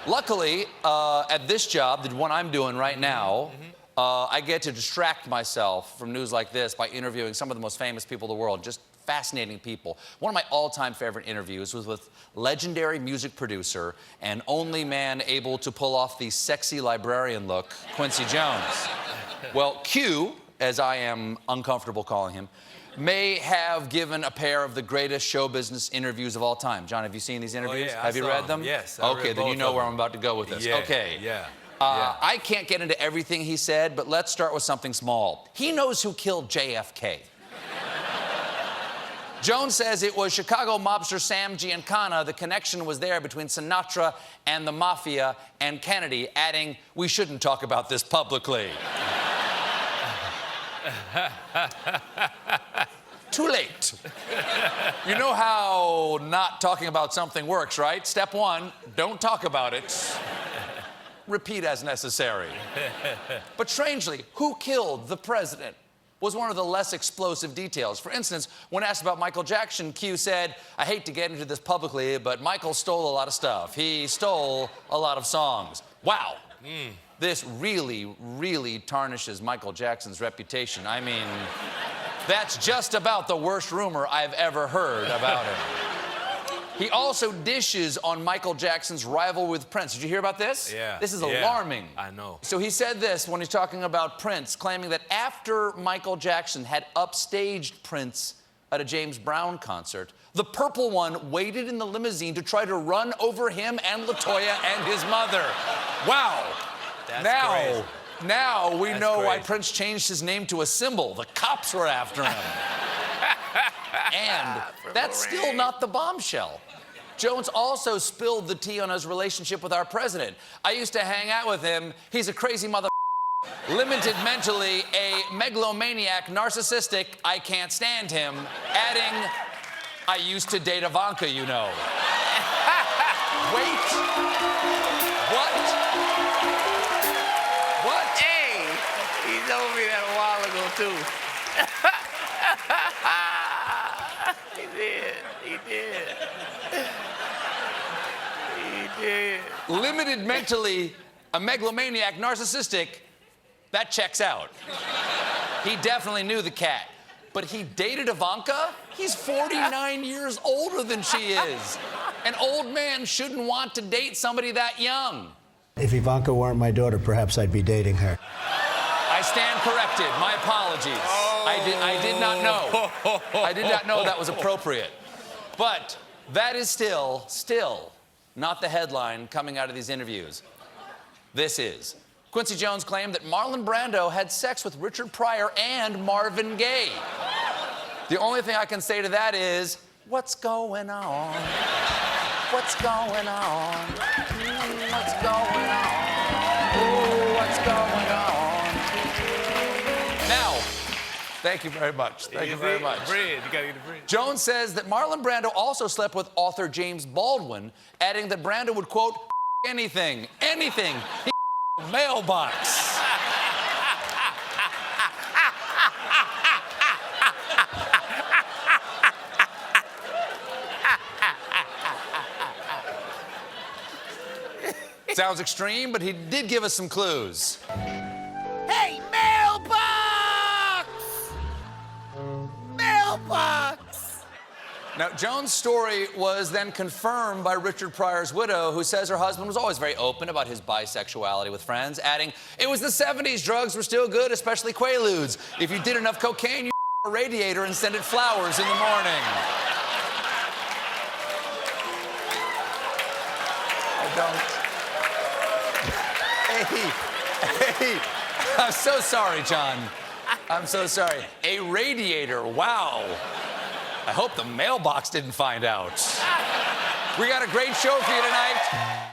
Luckily, at this job, the one I'm doing right now, I get to distract myself from news like this by interviewing some of the most famous people in the world, just fascinating people. One of my all-time favorite interviews was with legendary music producer and only man able to pull off the sexy librarian look, Quincy Jones. Well, Q, as I am uncomfortable calling him, may have given a pair of the greatest show business interviews of all time. John, have you seen these interviews? Oh, yeah, have you read them? Yes. Okay, then you know where I'm about to go with this. Yeah, okay. Yeah. I can't get into everything he said, but let's start with something small. He knows who killed JFK. Jones says it was Chicago mobster Sam Giancana. The connection was there between Sinatra and the mafia and Kennedy, adding, "We shouldn't talk about this publicly." Too late. You know how not talking about something works, right? Step one, don't talk about it. Repeat as necessary. But strangely, who killed the president was one of the less explosive details. For instance, when asked about Michael Jackson, Q said, "I hate to get into this publicly, but Michael stole a lot of stuff. He stole a lot of songs." Wow. This really, really tarnishes Michael Jackson's reputation. I mean, that's just about the worst rumor I've ever heard about him. He also dishes on Michael Jackson's rivalry with Prince. Did you hear about this? Yeah. This is alarming. I know. So he said this when he's talking about Prince, claiming that after Michael Jackson had upstaged Prince at a James Brown concert, the purple one waited in the limousine to try to run over him and LaToya and his mother. Wow. That's crazy. Now we know why crazy. Prince changed his name to a symbol. The cops were after him. And that's still not the bombshell. Jones also spilled the tea on his relationship with our president. "I used to hang out with him. He's a crazy mother, limited mentally, a megalomaniac, narcissistic. I can't stand him." Adding, "I used to date Ivanka, you know." Wait. What? Hey, he told me that a while ago, too. He did. Limited mentally, a megalomaniac, narcissistic, that checks out. He definitely knew the cat. But he dated Ivanka? He's 49 years older than she is. An old man shouldn't want to date somebody that young. If Ivanka weren't my daughter, perhaps I'd be dating her. I stand corrected. My apologies. I did not know. I did not know that was appropriate. But that is still not the headline coming out of these interviews. This is. Quincy Jones claimed that Marlon Brando had sex with Richard Pryor and Marvin Gaye. The only thing I can say to that is, what's going on? What's going on? What's going on? Ooh, what's going on? Now, thank you very much. Thank you very much. Bread. You gotta get the bread. Jones says that Marlon Brando also slept with author James Baldwin, adding that Brando would, quote, anything. He mailbox. Sounds extreme, but he did give us some clues. Hey, mailbox! Mailbox! Now, Jones' story was then confirmed by Richard Pryor's widow, who says her husband was always very open about his bisexuality with friends, adding, "It was the 70s, drugs were still good, especially Quaaludes. If you did enough cocaine, you a radiator and send it flowers in the morning." I don't. Hey, I'm so sorry, John. I'm so sorry. A radiator, wow. I hope the mailbox didn't find out. We got a great show for you tonight.